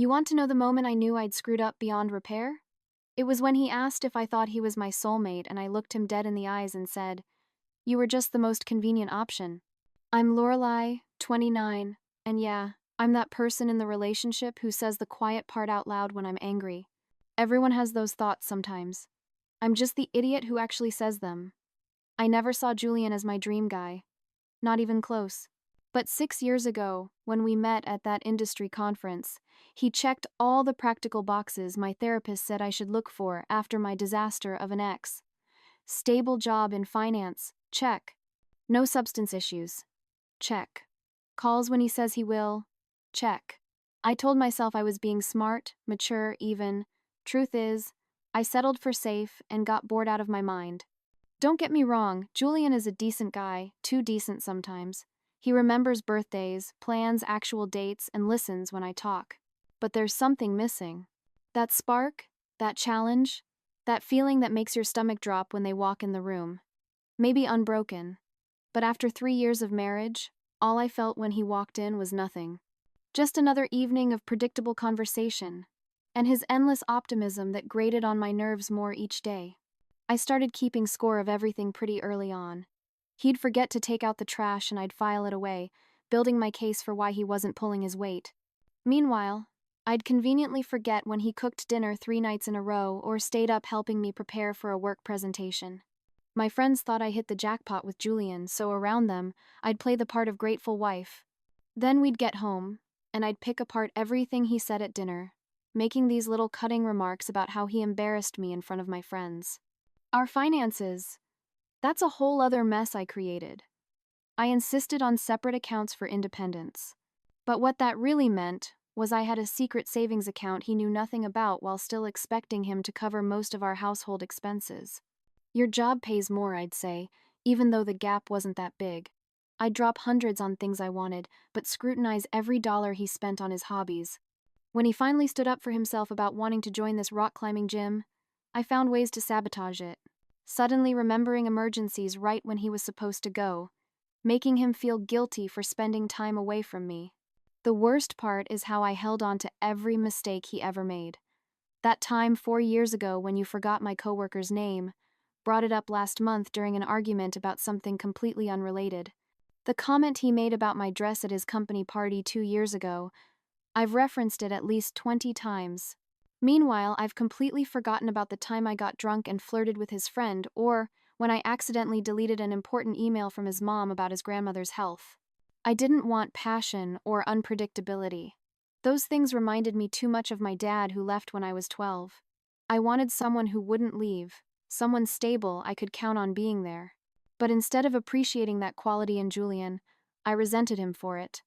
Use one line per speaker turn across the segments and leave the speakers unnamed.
You want to know the moment I knew I'd screwed up beyond repair? It was when he asked if I thought he was my soulmate, and I looked him dead in the eyes and said, "You were just the most convenient option." I'm Lorelai, 29, and yeah, I'm that person in the relationship who says the quiet part out loud when I'm angry. Everyone has those thoughts sometimes. I'm just the idiot who actually says them. I never saw Julian as my dream guy. Not even close. But 6 years ago, when we met at that industry conference, he checked all the practical boxes my therapist said I should look for after my disaster of an ex. Stable job in finance, check. No substance issues, check. Calls when he says he will, check. I told myself I was being smart, mature, even. Truth is, I settled for safe and got bored out of my mind. Don't get me wrong, Julian is a decent guy, too decent sometimes. He remembers birthdays, plans actual dates, and listens when I talk. But there's something missing. That spark, that challenge, that feeling that makes your stomach drop when they walk in the room. Maybe unbroken. But after 3 years of marriage, all I felt when he walked in was nothing. Just another evening of predictable conversation, and his endless optimism that grated on my nerves more each day. I started keeping score of everything pretty early on. He'd forget to take out the trash and I'd file it away, building my case for why he wasn't pulling his weight. Meanwhile, I'd conveniently forget when he cooked dinner 3 nights in a row or stayed up helping me prepare for a work presentation. My friends thought I hit the jackpot with Julian, so around them, I'd play the part of grateful wife. Then we'd get home, and I'd pick apart everything he said at dinner, making these little cutting remarks about how he embarrassed me in front of my friends. Our finances. That's a whole other mess I created. I insisted on separate accounts for independence. But what that really meant was I had a secret savings account he knew nothing about while still expecting him to cover most of our household expenses. Your job pays more, I'd say, even though the gap wasn't that big. I'd drop hundreds on things I wanted, but scrutinize every dollar he spent on his hobbies. When he finally stood up for himself about wanting to join this rock climbing gym, I found ways to sabotage it, suddenly remembering emergencies right when he was supposed to go, making him feel guilty for spending time away from me. The worst part is how I held on to every mistake he ever made. That time 4 years ago when you forgot my coworker's name, brought it up last month during an argument about something completely unrelated. The comment he made about my dress at his company party 2 years ago, I've referenced it at least 20 times. Meanwhile, I've completely forgotten about the time I got drunk and flirted with his friend, or when I accidentally deleted an important email from his mom about his grandmother's health. I didn't want passion or unpredictability. Those things reminded me too much of my dad who left when I was 12. I wanted someone who wouldn't leave, someone stable I could count on being there. But instead of appreciating that quality in Julian, I resented him for it.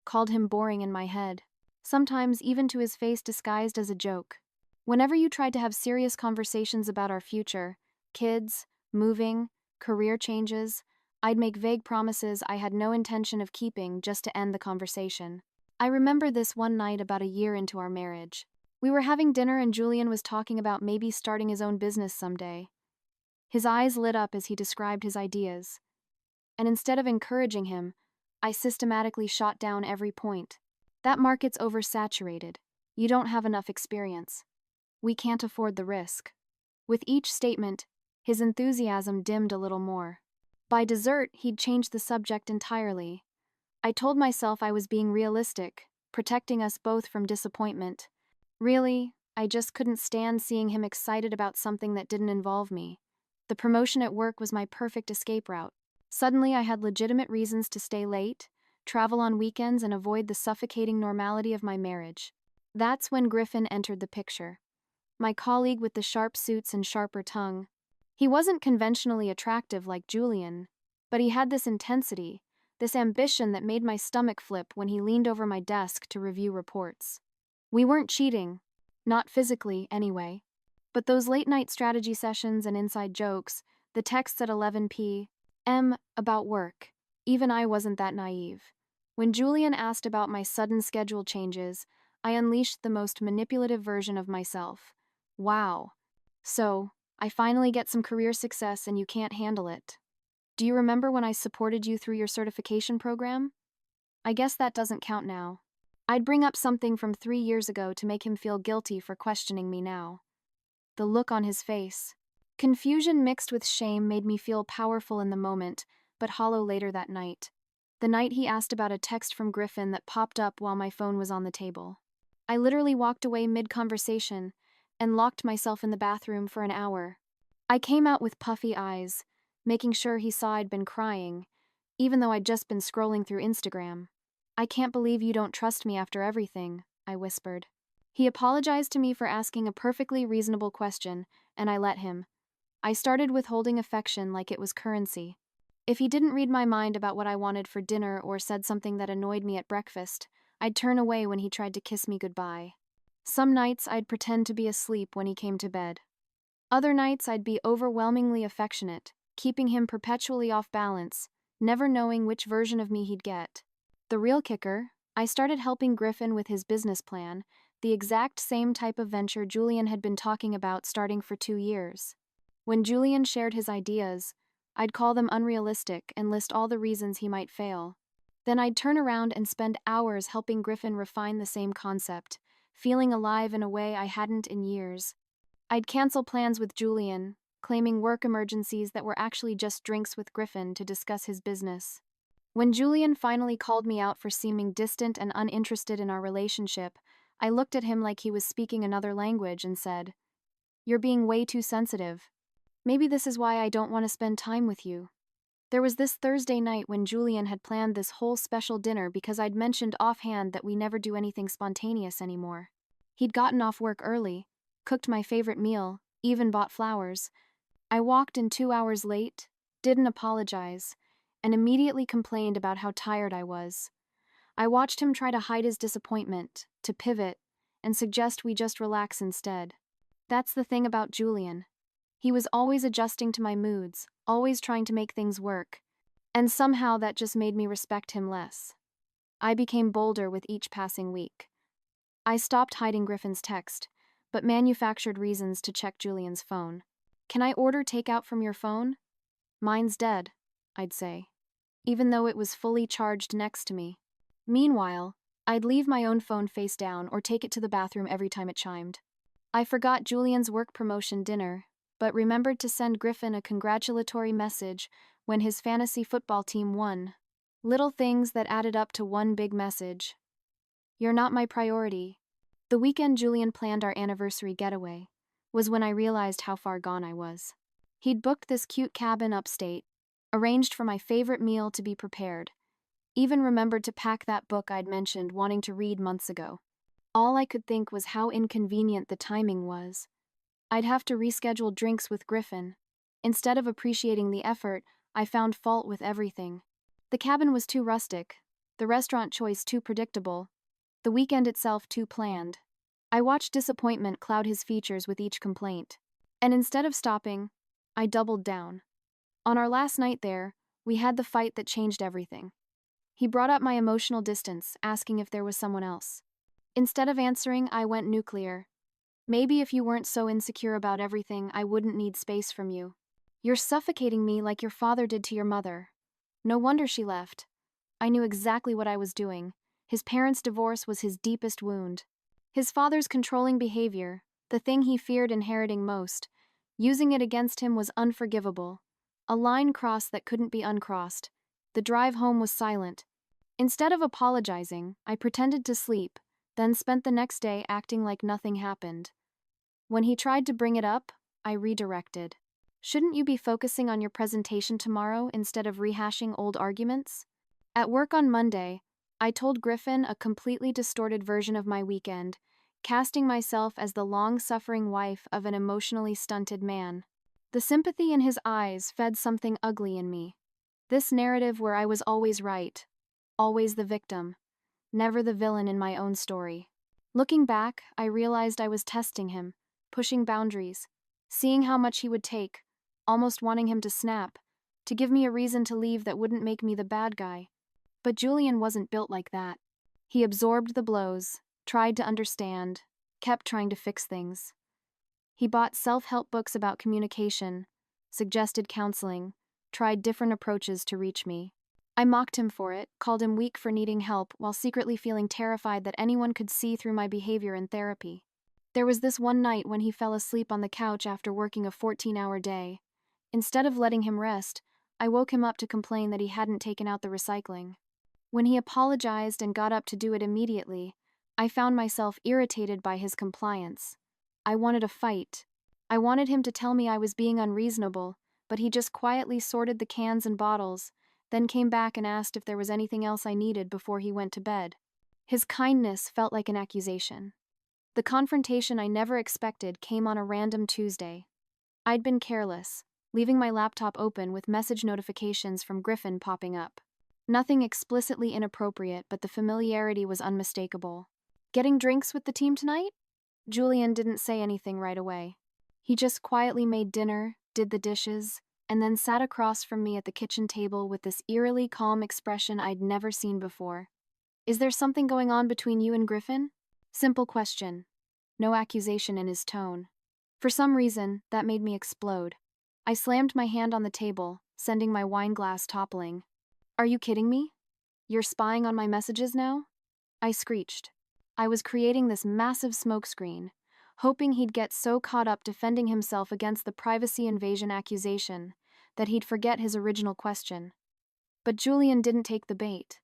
Called him boring in my head. Sometimes even to his face disguised as a joke. Whenever you tried to have serious conversations about our future, kids, moving, career changes, I'd make vague promises I had no intention of keeping just to end the conversation. I remember this one night about a year into our marriage. We were having dinner and Julian was talking about maybe starting his own business someday. His eyes lit up as he described his ideas. And instead of encouraging him, I systematically shot down every point. That market's oversaturated. You don't have enough experience. We can't afford the risk. With each statement, his enthusiasm dimmed a little more. By dessert, he'd changed the subject entirely. I told myself I was being realistic, protecting us both from disappointment. Really, I just couldn't stand seeing him excited about something that didn't involve me. The promotion at work was my perfect escape route. Suddenly, I had legitimate reasons to stay late, travel on weekends, and avoid the suffocating normality of my marriage. That's when Griffin entered the picture. My colleague with the sharp suits and sharper tongue. He wasn't conventionally attractive like Julian, but he had this intensity, this ambition that made my stomach flip when he leaned over my desk to review reports. We weren't cheating, not physically anyway, but those late-night strategy sessions and inside jokes, the texts at 11 p.m. about work. Even I wasn't that naive. When Julian asked about my sudden schedule changes, I unleashed the most manipulative version of myself. Wow. So, I finally get some career success and you can't handle it. Do you remember when I supported you through your certification program? I guess that doesn't count now. I'd bring up something from 3 years ago to make him feel guilty for questioning me now. The look on his face. Confusion mixed with shame made me feel powerful in the moment, but hollow later that night. The night he asked about a text from Griffin that popped up while my phone was on the table. I literally walked away mid-conversation and locked myself in the bathroom for an hour. I came out with puffy eyes, making sure he saw I'd been crying, even though I'd just been scrolling through Instagram. "I can't believe you don't trust me after everything," I whispered. He apologized to me for asking a perfectly reasonable question, and I let him. I started withholding affection like it was currency. If he didn't read my mind about what I wanted for dinner or said something that annoyed me at breakfast, I'd turn away when he tried to kiss me goodbye. Some nights I'd pretend to be asleep when he came to bed. Other nights I'd be overwhelmingly affectionate, keeping him perpetually off balance, never knowing which version of me he'd get. The real kicker, I started helping Griffin with his business plan, the exact same type of venture Julian had been talking about starting for 2 years. When Julian shared his ideas, I'd call them unrealistic and list all the reasons he might fail. Then I'd turn around and spend hours helping Griffin refine the same concept, feeling alive in a way I hadn't in years. I'd cancel plans with Julian, claiming work emergencies that were actually just drinks with Griffin to discuss his business. When Julian finally called me out for seeming distant and uninterested in our relationship, I looked at him like he was speaking another language and said, "You're being way too sensitive. Maybe this is why I don't want to spend time with you." There was this Thursday night when Julian had planned this whole special dinner because I'd mentioned offhand that we never do anything spontaneous anymore. He'd gotten off work early, cooked my favorite meal, even bought flowers. I walked in 2 hours late, didn't apologize, and immediately complained about how tired I was. I watched him try to hide his disappointment, to pivot, and suggest we just relax instead. That's the thing about Julian. He was always adjusting to my moods, always trying to make things work, and somehow that just made me respect him less. I became bolder with each passing week. I stopped hiding Griffin's text, but manufactured reasons to check Julian's phone. "Can I order takeout from your phone?" "Mine's dead," I'd say, even though it was fully charged next to me. Meanwhile, I'd leave my own phone face down or take it to the bathroom every time it chimed. I forgot Julian's work promotion dinner, but remembered to send Griffin a congratulatory message when his fantasy football team won. Little things that added up to one big message. "You're not my priority." The weekend Julian planned our anniversary getaway was when I realized how far gone I was. He'd booked this cute cabin upstate, arranged for my favorite meal to be prepared, even remembered to pack that book I'd mentioned wanting to read months ago. All I could think was how inconvenient the timing was. I'd have to reschedule drinks with Griffin. Instead of appreciating the effort, I found fault with everything. The cabin was too rustic, the restaurant choice too predictable, the weekend itself too planned. I watched disappointment cloud his features with each complaint. And instead of stopping, I doubled down. On our last night there, we had the fight that changed everything. He brought up my emotional distance, asking if there was someone else. Instead of answering, I went nuclear. "Maybe if you weren't so insecure about everything, I wouldn't need space from you. You're suffocating me like your father did to your mother." No wonder she left. I knew exactly what I was doing. His parents' divorce was his deepest wound. His father's controlling behavior, the thing he feared inheriting most, using it against him was unforgivable. A line crossed that couldn't be uncrossed. The drive home was silent. Instead of apologizing, I pretended to sleep, then spent the next day acting like nothing happened. When he tried to bring it up, I redirected. "Shouldn't you be focusing on your presentation tomorrow instead of rehashing old arguments?" At work on Monday, I told Griffin a completely distorted version of my weekend, casting myself as the long-suffering wife of an emotionally stunted man. The sympathy in his eyes fed something ugly in me. This narrative where I was always right, always the victim, never the villain in my own story. Looking back, I realized I was testing him, pushing boundaries, seeing how much he would take, almost wanting him to snap, to give me a reason to leave that wouldn't make me the bad guy. But Julian wasn't built like that. He absorbed the blows, tried to understand, kept trying to fix things. He bought self-help books about communication, suggested counseling, tried different approaches to reach me. I mocked him for it, called him weak for needing help, while secretly feeling terrified that anyone could see through my behavior in therapy. There was this one night when he fell asleep on the couch after working a 14-hour day. Instead of letting him rest, I woke him up to complain that he hadn't taken out the recycling. When he apologized and got up to do it immediately, I found myself irritated by his compliance. I wanted a fight. I wanted him to tell me I was being unreasonable, but he just quietly sorted the cans and bottles, then came back and asked if there was anything else I needed before he went to bed. His kindness felt like an accusation. The confrontation I never expected came on a random Tuesday. I'd been careless, leaving my laptop open with message notifications from Griffin popping up. Nothing explicitly inappropriate, but the familiarity was unmistakable. Getting drinks with the team tonight? Julian didn't say anything right away. He just quietly made dinner, did the dishes, and then sat across from me at the kitchen table with this eerily calm expression I'd never seen before. Is there something going on between you and Griffin? Simple question. No accusation in his tone. For some reason, that made me explode. I slammed my hand on the table, sending my wine glass toppling. Are you kidding me? You're spying on my messages now? I screeched. I was creating this massive smokescreen, hoping he'd get so caught up defending himself against the privacy invasion accusation that he'd forget his original question. But Julian didn't take the bait.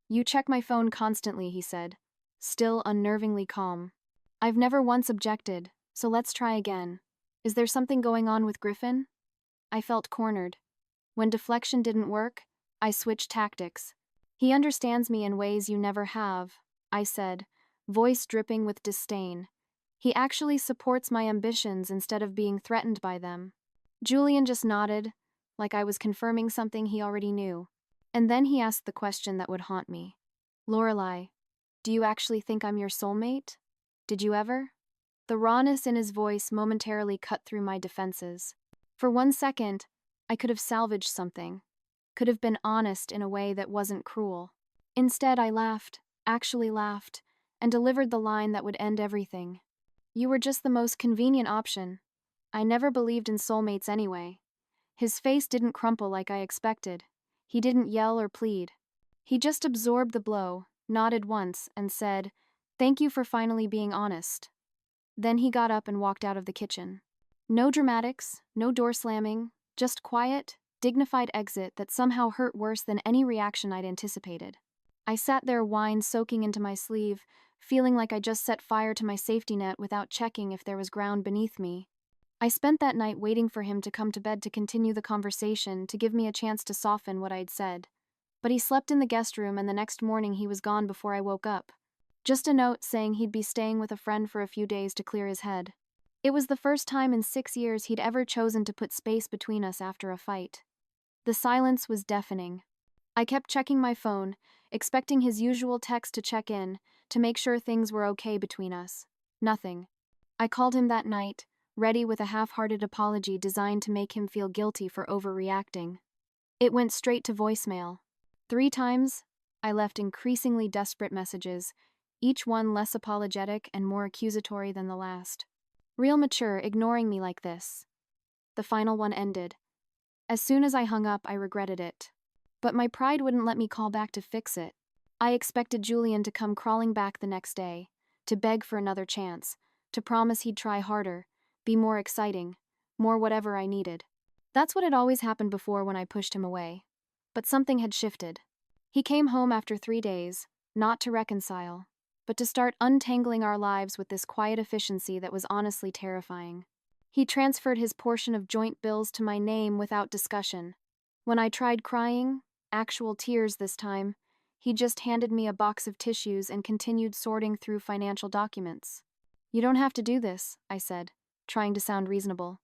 You check my phone constantly, he said, still unnervingly calm. I've never once objected, so let's try again. Is there something going on with Griffin? I felt cornered. When deflection didn't work, I switched tactics. He understands me in ways you never have, I said, voice dripping with disdain. He actually supports my ambitions instead of being threatened by them. Julian just nodded, like I was confirming something he already knew. And then he asked the question that would haunt me. Lorelei, do you actually think I'm your soulmate? Did you ever? The rawness in his voice momentarily cut through my defenses. For 1 second, I could have salvaged something. Could have been honest in a way that wasn't cruel. Instead, I laughed, actually laughed, and delivered the line that would end everything. You were just the most convenient option. I never believed in soulmates anyway. His face didn't crumple like I expected. He didn't yell or plead. He just absorbed the blow, nodded once, and said, "Thank you for finally being honest." Then he got up and walked out of the kitchen. No dramatics, no door slamming, just quiet, dignified exit that somehow hurt worse than any reaction I'd anticipated. I sat there, wine soaking into my sleeve, feeling like I just set fire to my safety net without checking if there was ground beneath me. I spent that night waiting for him to come to bed to continue the conversation, to give me a chance to soften what I'd said. But he slept in the guest room, and the next morning he was gone before I woke up. Just a note saying he'd be staying with a friend for a few days to clear his head. It was the first time in 6 years he'd ever chosen to put space between us after a fight. The silence was deafening. I kept checking my phone, expecting his usual text to check in, to make sure things were okay between us. Nothing. I called him that night, ready with a half-hearted apology designed to make him feel guilty for overreacting. It went straight to voicemail. 3 times, I left increasingly desperate messages, each one less apologetic and more accusatory than the last. Real mature, ignoring me like this. The final one ended. As soon as I hung up, I regretted it. But my pride wouldn't let me call back to fix it. I expected Julian to come crawling back the next day, to beg for another chance, to promise he'd try harder, be more exciting, more whatever I needed. That's what had always happened before when I pushed him away. But something had shifted. He came home after 3 days, not to reconcile, but to start untangling our lives with this quiet efficiency that was honestly terrifying. He transferred his portion of joint bills to my name without discussion. When I tried crying, actual tears this time, he just handed me a box of tissues and continued sorting through financial documents. You don't have to do this, I said, trying to sound reasonable.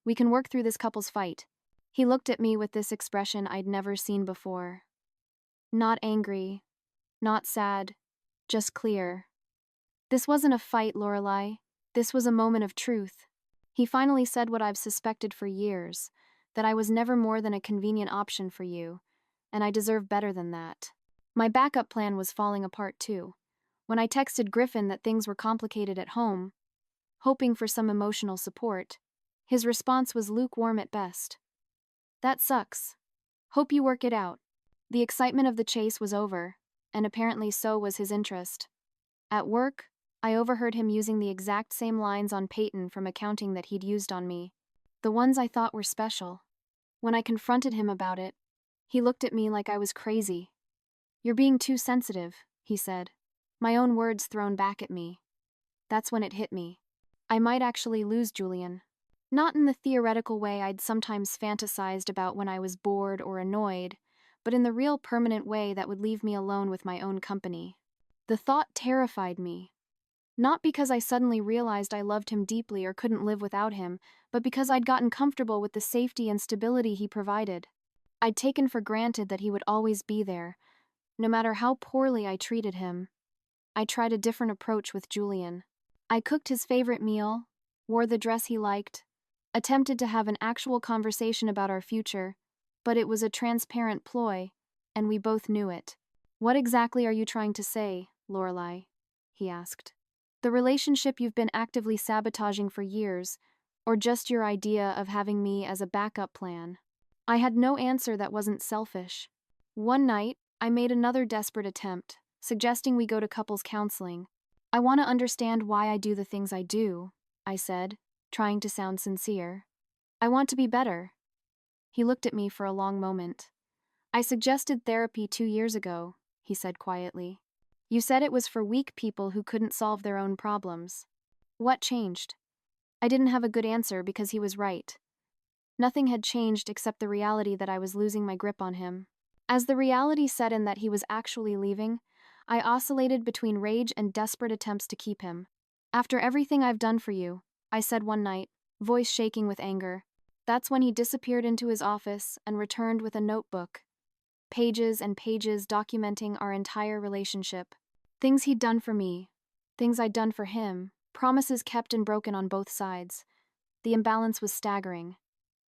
We can work through this couple's fight. He looked at me with this expression I'd never seen before. Not angry, not sad, just clear. This wasn't a fight, Lorelei. This was a moment of truth. He finally said what I've suspected for years, that I was never more than a convenient option for you, and I deserve better than that. My backup plan was falling apart too. When I texted Griffin that things were complicated at home, hoping for some emotional support, his response was lukewarm at best. That sucks. Hope you work it out. The excitement of the chase was over, and apparently so was his interest. At work, I overheard him using the exact same lines on Peyton from accounting that he'd used on me. The ones I thought were special. When I confronted him about it, he looked at me like I was crazy. "You're being too sensitive," he said. My own words thrown back at me. That's when it hit me. I might actually lose Julian. Not in the theoretical way I'd sometimes fantasized about when I was bored or annoyed, but in the real permanent way that would leave me alone with my own company. The thought terrified me. Not because I suddenly realized I loved him deeply or couldn't live without him, but because I'd gotten comfortable with the safety and stability he provided. I'd taken for granted that he would always be there, no matter how poorly I treated him. I tried a different approach with Julian. I cooked his favorite meal, wore the dress he liked, attempted to have an actual conversation about our future, but it was a transparent ploy, and we both knew it. "What exactly are you trying to say, Lorelai?" he asked. "The relationship you've been actively sabotaging for years, or just your idea of having me as a backup plan?" I had no answer that wasn't selfish. One night, I made another desperate attempt, suggesting we go to couples counseling. "I want to understand why I do the things I do," I said, trying to sound sincere. "I want to be better." He looked at me for a long moment. "I suggested therapy 2 years ago," he said quietly. "You said it was for weak people who couldn't solve their own problems. What changed?" I didn't have a good answer because he was right. Nothing had changed except the reality that I was losing my grip on him. As the reality set in that he was actually leaving, I oscillated between rage and desperate attempts to keep him. "After everything I've done for you," I said one night, voice shaking with anger. That's when he disappeared into his office and returned with a notebook. Pages and pages documenting our entire relationship. Things he'd done for me, things I'd done for him, promises kept and broken on both sides. The imbalance was staggering.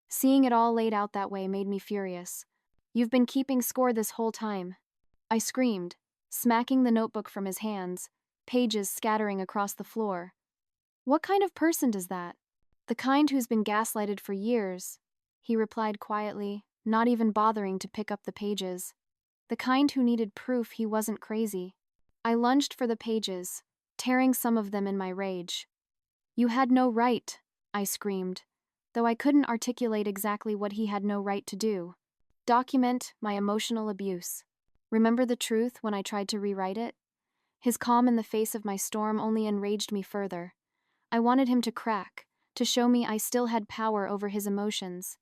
Seeing it all laid out that way made me furious. "You've been keeping score this whole time," I screamed, smacking the notebook from his hands, pages scattering across the floor. "What kind of person does that?" "The kind who's been gaslighted for years," he replied quietly, not even bothering to pick up the pages. "The kind who needed proof he wasn't crazy." I lunged for the pages, tearing some of them in my rage. "You had no right," I screamed, though I couldn't articulate exactly what he had no right to do. "Document my emotional abuse." Remember the truth when I tried to rewrite it? His calm in the face of my storm only enraged me further. I wanted him to crack, to show me I still had power over his emotions.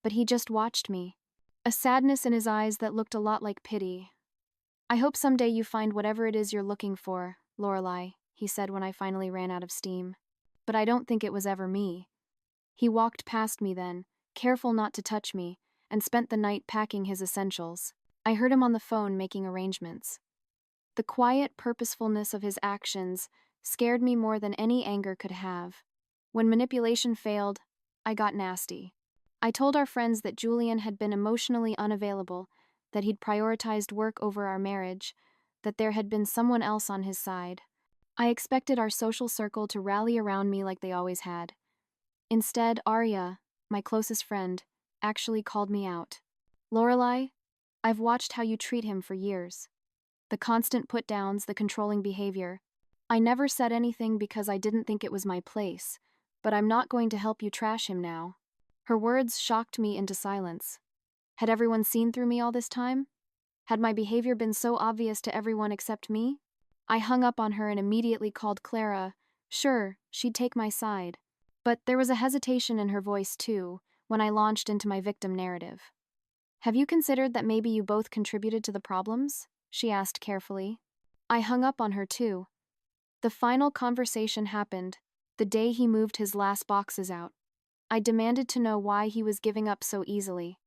But he just watched me. A sadness in his eyes that looked a lot like pity. "I hope someday you find whatever it is you're looking for, Lorelai," he said when I finally ran out of steam. "But I don't think it was ever me." He walked past me then, careful not to touch me, and spent the night packing his essentials. I heard him on the phone making arrangements. The quiet purposefulness of his actions scared me more than any anger could have. When manipulation failed, I got nasty. I told our friends that Julian had been emotionally unavailable, that he'd prioritized work over our marriage, that there had been someone else on his side. I expected our social circle to rally around me like they always had. Instead, Arya, my closest friend, actually called me out. "Lorelai, I've watched how you treat him for years. The constant put-downs, the controlling behavior. I never said anything because I didn't think it was my place, but I'm not going to help you trash him now." Her words shocked me into silence. Had everyone seen through me all this time? Had my behavior been so obvious to everyone except me? I hung up on her and immediately called Clara. Sure, she'd take my side. But there was a hesitation in her voice too, when I launched into my victim narrative. "Have you considered that maybe you both contributed to the problems?" she asked carefully. I hung up on her too. The final conversation happened, the day he moved his last boxes out. I demanded to know why he was giving up so easily.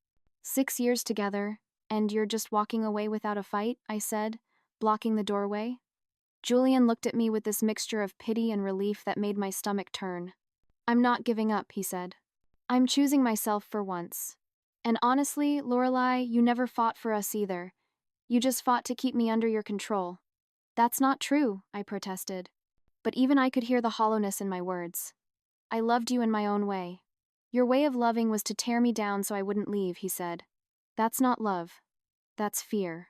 6 years together, and you're just walking away without a fight, I said, blocking the doorway. Julian looked at me with this mixture of pity and relief that made my stomach turn. "I'm not giving up," he said. "I'm choosing myself for once. And honestly, Lorelai, you never fought for us either. You just fought to keep me under your control." "That's not true," I protested. But even I could hear the hollowness in my words. "I loved you in my own way." "Your way of loving was to tear me down so I wouldn't leave," he said. "That's not love." That's fear.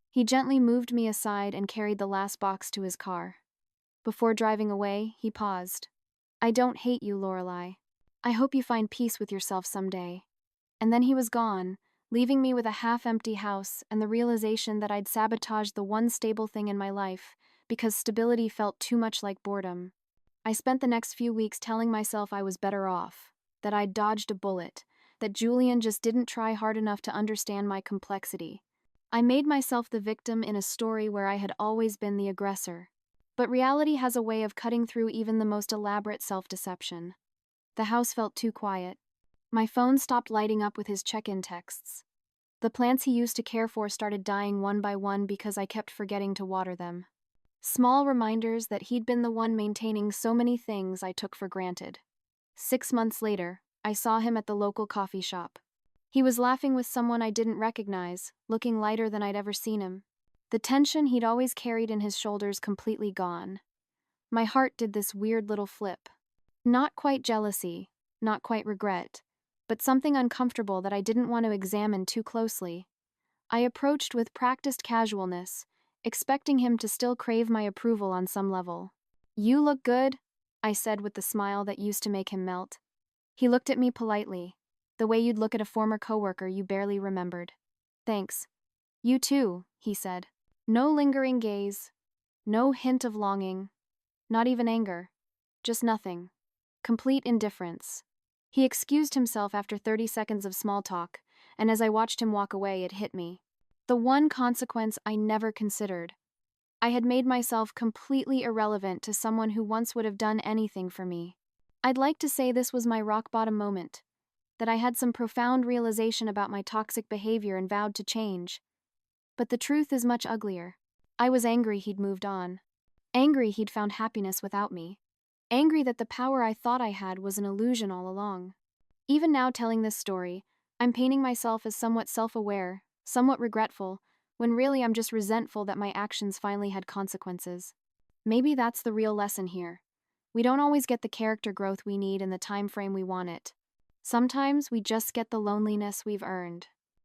He gently moved me aside and carried the last box to his car. Before driving away, he paused. I don't hate you, Lorelei. I hope you find peace with yourself someday. And then he was gone, leaving me with a half-empty house and the realization that I'd sabotaged the one stable thing in my life because stability felt too much like boredom. I spent the next few weeks telling myself I was better off, that I'd dodged a bullet, that Julian just didn't try hard enough to understand my complexity. I made myself the victim in a story where I had always been the aggressor. But reality has a way of cutting through even the most elaborate self-deception. The house felt too quiet. My phone stopped lighting up with his check-in texts. The plants he used to care for started dying one by one because I kept forgetting to water them. Small reminders that he'd been the one maintaining so many things I took for granted. 6 months later, I saw him at the local coffee shop. He was laughing with someone I didn't recognize, looking lighter than I'd ever seen him. The tension he'd always carried in his shoulders completely gone. My heart did this weird little flip. Not quite jealousy, not quite regret, but something uncomfortable that I didn't want to examine too closely. I approached with practiced casualness, expecting him to still crave my approval on some level. You look good, I said with the smile that used to make him melt. He looked at me politely, the way you'd look at a former coworker you barely remembered. Thanks. You too, he said. No lingering gaze, no hint of longing, not even anger, just nothing. Complete indifference. He excused himself after 30 seconds of small talk, and as I watched him walk away, it hit me. The one consequence I never considered. I had made myself completely irrelevant to someone who once would have done anything for me. I'd like to say this was my rock-bottom moment, that I had some profound realization about my toxic behavior and vowed to change. But the truth is much uglier. I was angry he'd moved on. Angry he'd found happiness without me. Angry that the power I thought I had was an illusion all along. Even now telling this story, I'm painting myself as somewhat self-aware, somewhat regretful, when really I'm just resentful that my actions finally had consequences. Maybe that's the real lesson here. We don't always get the character growth we need in the time frame we want it. Sometimes we just get the loneliness we've earned.